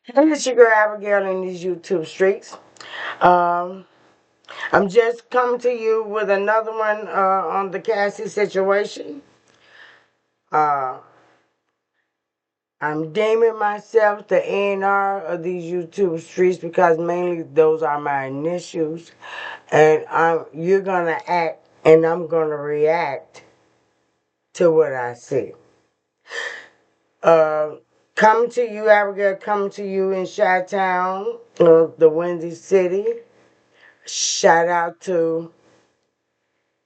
Hey, it's your girl Abigail in these YouTube streets. Um, I'm just coming to you with another one on the Cassie situation. Uh, I'm deeming myself the A&R of these YouTube streets because mainly those are my initials, and you're gonna act and I'm gonna react to what I see. Uh, Coming to you, Abigail, coming to you in Chi-Town, the Windy City. Shout out to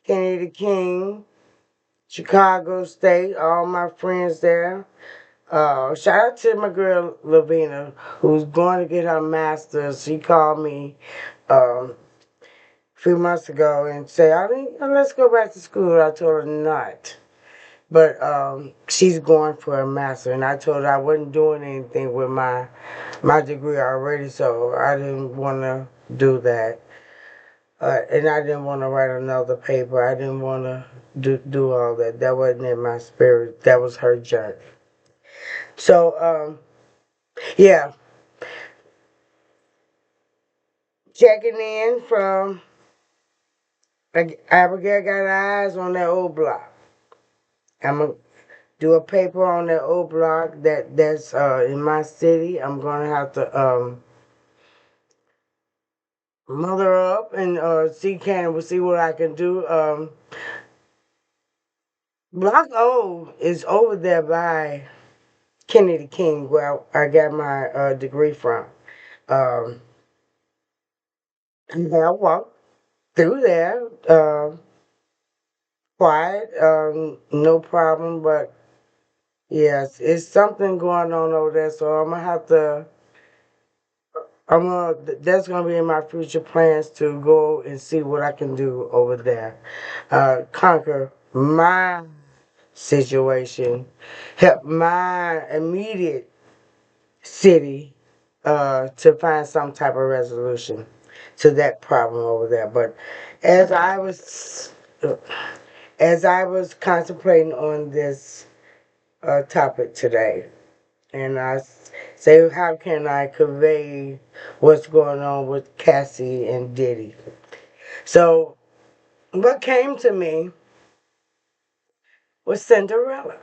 Kennedy King, Chicago State, all my friends there. Shout out to my girl Lavina, who's going to get her master's. She called me a few months ago and said, let's go back to school. I told her not. But she's going for a master, and I told her I wasn't doing anything with my degree already, so I didn't want to do that. And I didn't want to write another paper. I didn't want to do all that. That wasn't in my spirit. That was her journey. So, yeah, checking in from Abigail got eyes on that old block. I'm gonna do a paper on that old block that's in my city. I'm gonna have to mother up and see what I can do. Block O is over there by Kennedy King, where I got my degree from. Um, and I walked through there, quiet, no problem. But yes, it's something going on over there. So I'm gonna have to. That's gonna be in my future plans to go and see what I can do over there. Conquer my situation, help my immediate city to find some type of resolution to that problem over there. But as I was as I was contemplating on this topic today, and say, how can I convey what's going on with Cassie and Diddy? So what came to me was Cinderella.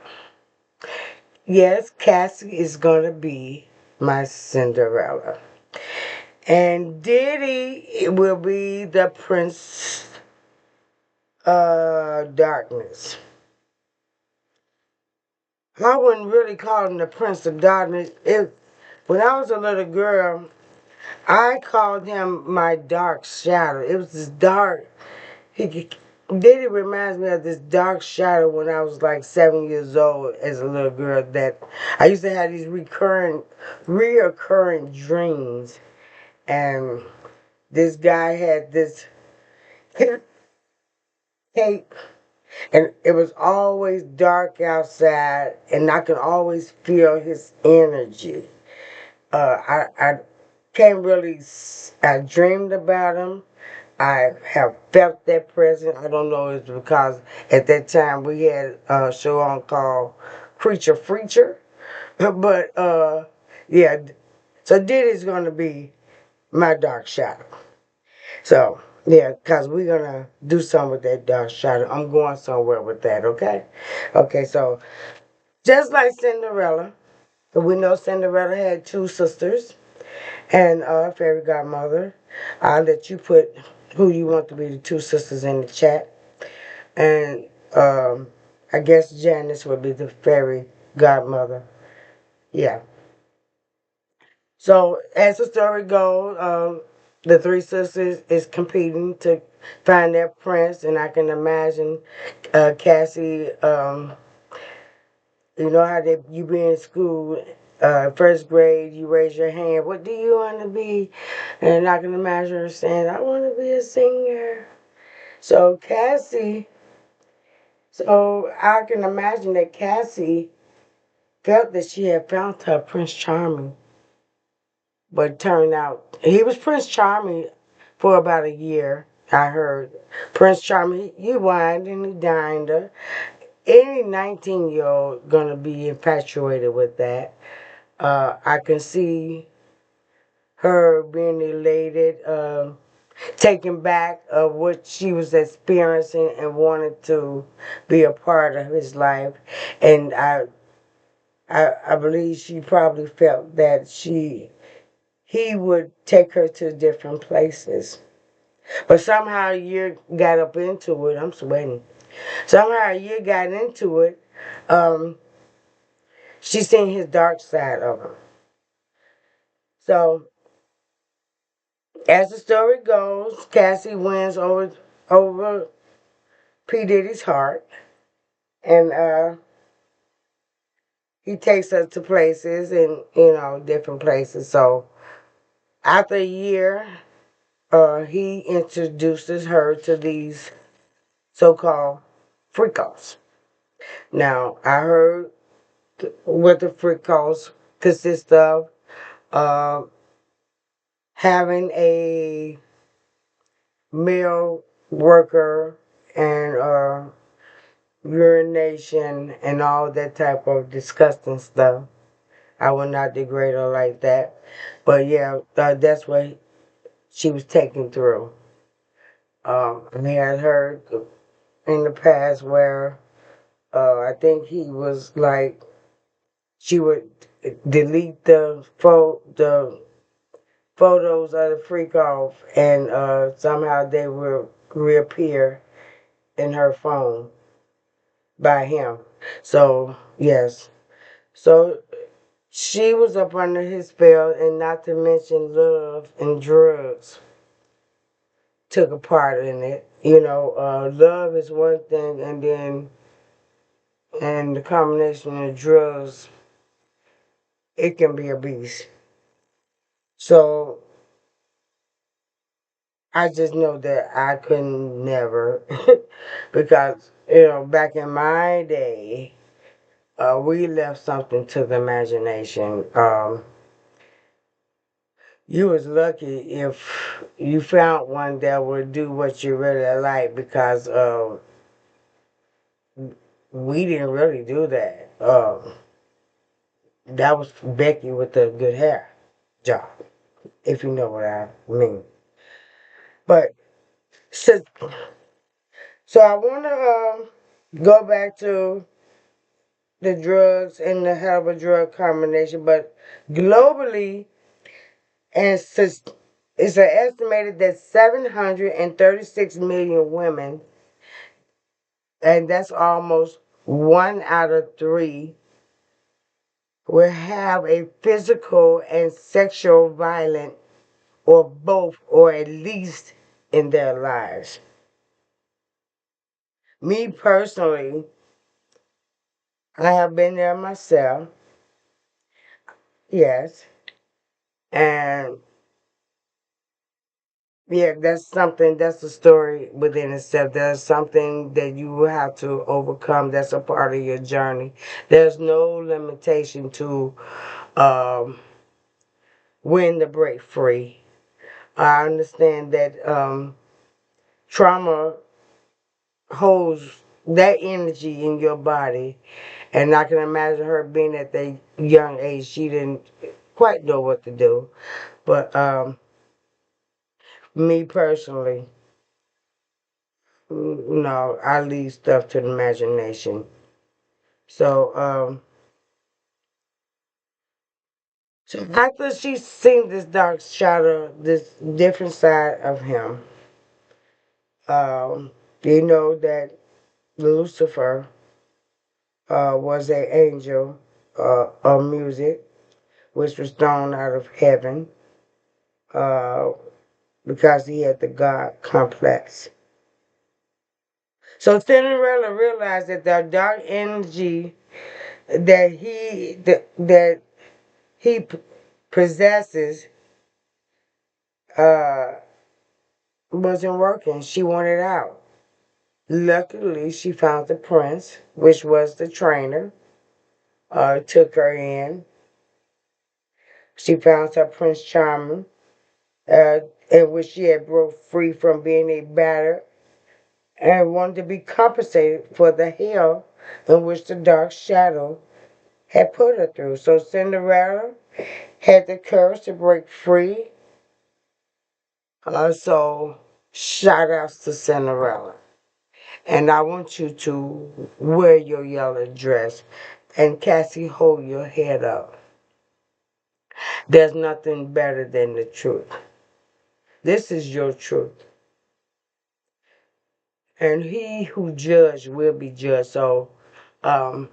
Yes, Cassie is gonna be my Cinderella. And Diddy will be the Prince Darkness. I wouldn't really call him the Prince of Darkness. When I was a little girl, I called him my dark shadow. It was this dark. Diddy reminds me of this dark shadow when I was like 7 years old as a little girl. That I used to have these reoccurring dreams, and this guy had this cape, and it was always dark outside, and I could always feel his energy. I can't really. I dreamed about him. I have felt that presence. I don't know if it's because at that time we had a show on called Creature Freature, but yeah. So Diddy's gonna be my dark shadow. So, yeah, because we're going to do something with that dark shadow. I'm going somewhere with that, okay? Okay, so just like Cinderella, we know Cinderella had two sisters and a fairy godmother. I'll let you put who you want to be the two sisters in the chat. And I guess Janice would be the fairy godmother. Yeah. So as the story goes, the three sisters is competing to find their prince, and I can imagine Cassie. You know how you be in school, first grade, you raise your hand. What do you want to be? And I can imagine her saying, "I want to be a singer." So I can imagine that Cassie felt that she had found her Prince Charming. But it turned out he was Prince Charming for about a year. I heard Prince Charming, he wined and he dined her. Any 19-year-old gonna be infatuated with that. I can see her being elated, taken back of what she was experiencing and wanted to be a part of his life. And I believe she probably felt that he would take her to different places. But somehow you got up into it. I'm sweating. Somehow you got into it. Um, she seen his dark side of him. So as the story goes, Cassie wins over P Diddy's heart, and he takes her to places and different places. So after a year, he introduces her to these so-called freakos. Now I heard what the freakos consist of. Uh, Having a male worker and urination and all that type of disgusting stuff. I will not degrade her like that. But yeah, that's what she was taken through. I had heard in the past where I think he was like, she would delete the photos of the freak off and somehow they will reappear in her phone by him. So, yes. So she was up under his spell, and not to mention love and drugs took a part in it. Love is one thing, and the combination of drugs, it can be a beast. So I just know that I could never, because back in my day, we left something to the imagination. You was lucky if you found one that would do what you really like, because we didn't really do that. That was Becky with the good hair job, if you know what I mean. But so, so I want to go back to the drugs and the hell of a drug combination, but globally, and it's an estimated that 736 million women, and that's almost 1 out of 3, will have a physical and sexual violent or both or at least in their lives. Me personally, I have been there myself, yes, and yeah, that's a story within itself. That's something that you will have to overcome. That's a part of your journey. There's no limitation to um, when to break free. I understand that trauma holds that energy in your body, and I can imagine her being at that young age. She didn't quite know what to do, but me personally, no, I leave stuff to the imagination. So, so after she's seen this dark shadow, this different side of him, you know that Lucifer was an angel of music, which was thrown out of heaven uh, because he had the God complex. So Cinderella realized that the dark energy that he possesses uh, wasn't working. She wanted out. Luckily, she found the prince, which was the trainer. Took her in. She found her Prince Charming, uh, in which she had broke free from being a battered and wanted to be compensated for the hell in which the dark shadow had put her through. So Cinderella had the courage to break free So shout outs to Cinderella. And I want you to wear your yellow dress. And Cassie, hold your head up. There's nothing better than the truth. This is your truth. And he who judged will be judged. So um,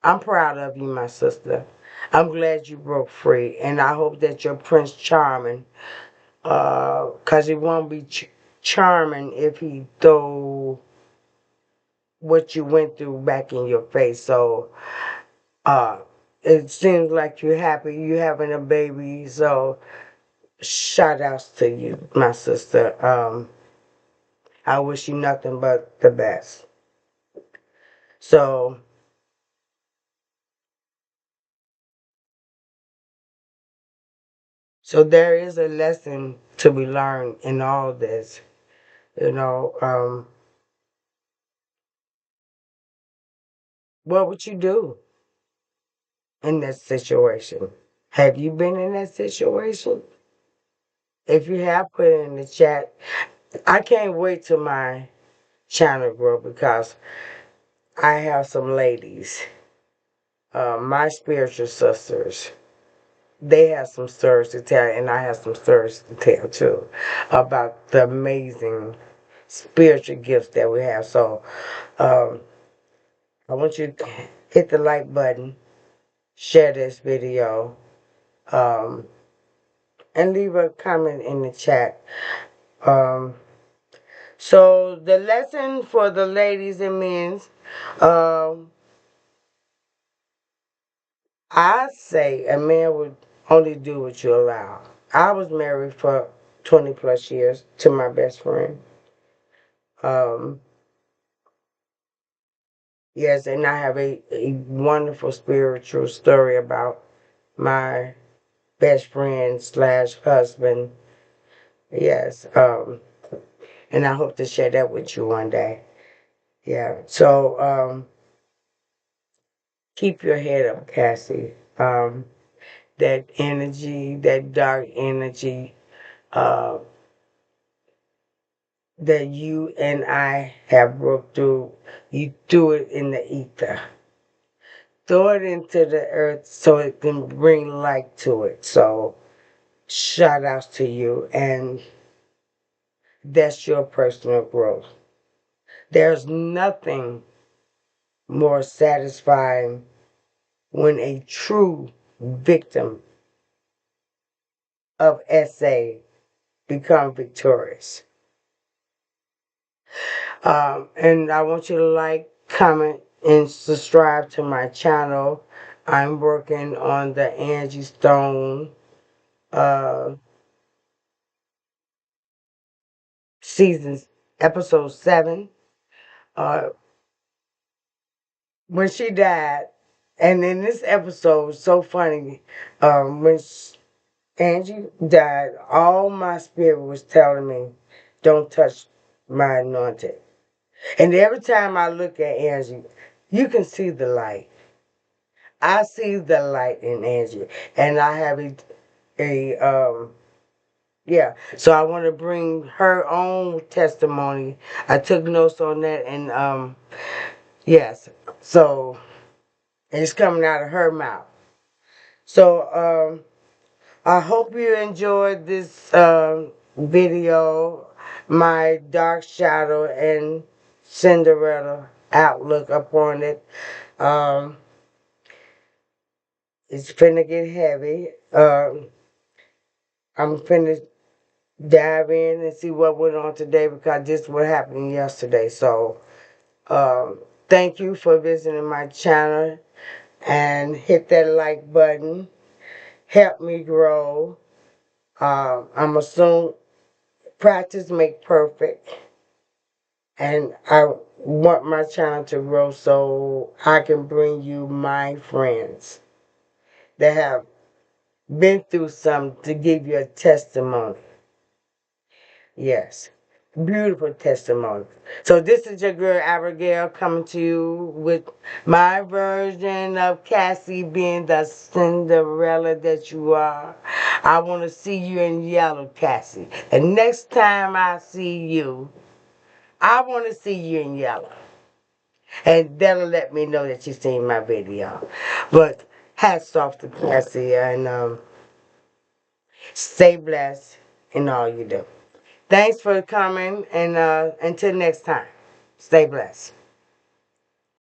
I'm proud of you, my sister. I'm glad you broke free. And I hope that your Prince Charming, because he won't be charming if he throw what you went through back in your face. So uh, it seems like you're happy, you having a baby. So shout outs to you, my sister. I wish you nothing but the best. So, so there is a lesson to be learned in all this. You know, what would you do in that situation? Have you been in that situation? If you have, put it in the chat. I can't wait till my channel grow because I have some ladies, my spiritual sisters. They have some stories to tell, and I have some stories to tell too about the amazing spiritual gifts that we have. So, um, I want you to hit the like button, share this video, um, and leave a comment in the chat. Um, so the lesson for the ladies and men, um, I say a man would only do what you allow. I was married for 20 plus years to my best friend. Um, yes, and I have a wonderful spiritual story about my best friend slash husband. Yes, and I hope to share that with you one day. Yeah, so keep your head up, Cassie. That energy, that dark energy, uh, that you and I have broke through, you threw it in the ether. Throw it into the earth so it can bring light to it. So shout outs to you, and that's your personal growth. There's nothing more satisfying when a true victim of SA become victorious. And I want you to like, comment, and subscribe to my channel. I'm working on the Angie Stone uh, season episode 7. Uh, when she died, and in this episode was so funny. When Angie died, all my spirit was telling me, "Don't touch my anointed." And every time I look at Angie, you can see the light. I see the light in Angie, and I have a yeah. So I want to bring her own testimony. I took notes on that, and yes. So it's coming out of her mouth. So I hope you enjoyed this video, my dark shadow and Cinderella outlook upon it. Um, it's finna get heavy. I'm finna dive in and see what went on today because this is what happened yesterday. So thank you for visiting my channel and hit that like button. Help me grow. I'm assuming practice make perfect. And I want my channel to grow so I can bring you my friends that have been through something to give you a testimony. Yes. Beautiful testimony. So this is your girl Abigail coming to you with my version of Cassie being the Cinderella that you are. I want to see you in yellow, Cassie. And next time I see you, I want to see you in yellow. And that'll let me know that you seen my video. But hats off to Cassie and stay blessed in all you do. Thanks for coming, and until next time, stay blessed.